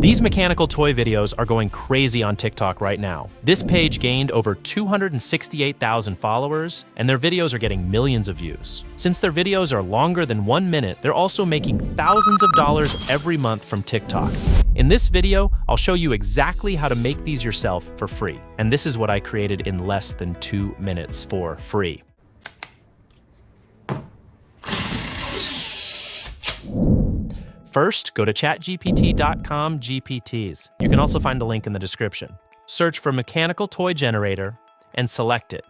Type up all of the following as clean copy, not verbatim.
These mechanical toy videos are going crazy on TikTok right now. This page gained over 268,000 followers, and their videos are getting millions of views. Since their videos are longer than 1 minute, they're also making thousands of dollars every month from TikTok. In this video, I'll show you exactly how to make these yourself for free. And this is what I created in less than 2 minutes for free. First, go to chatgpt.com GPTs. You can also find a link in the description. Search for mechanical toy generator and select it.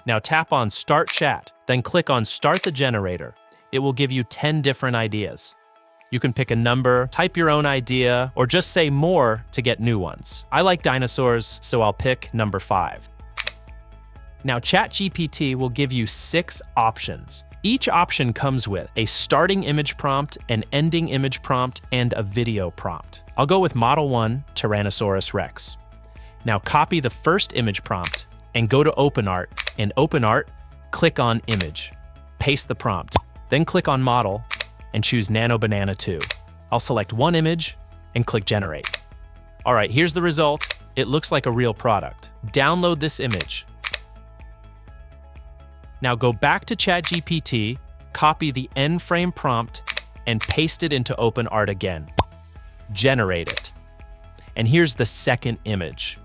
Now tap on Start Chat, then click on Start the Generator. It will give you 10 different ideas. You can pick a number, type your own idea, or just say more to get new ones. I like dinosaurs, so I'll pick number 5. Now ChatGPT will give you 6 options. Each option comes with a starting image prompt, an ending image prompt, and a video prompt. I'll go with Model 1, Tyrannosaurus Rex. Now copy the first image prompt and go to OpenArt. In OpenArt, click on Image. Paste the prompt, then click on Model and choose Nano Banana 2. I'll select one image and click Generate. All right, here's the result. It looks like a real product. Download this image. Now go back to ChatGPT, copy the end frame prompt, and paste it into OpenArt again. Generate it. And here's the second image.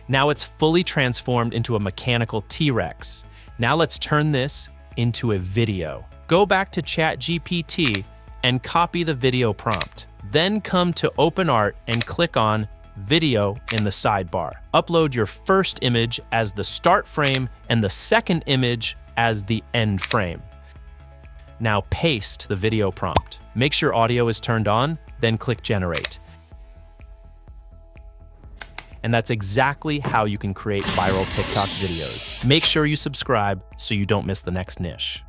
Now it's fully transformed into a mechanical T-Rex. Now let's turn this into a video. Go back to ChatGPT and copy the video prompt. Then come to OpenArt and click on Video in the sidebar. Upload your first image as the start frame and the second image as the end frame. Now paste the video prompt. Make sure audio is turned on, then click Generate. And that's exactly how you can create viral TikTok videos. Make sure you subscribe so you don't miss the next niche.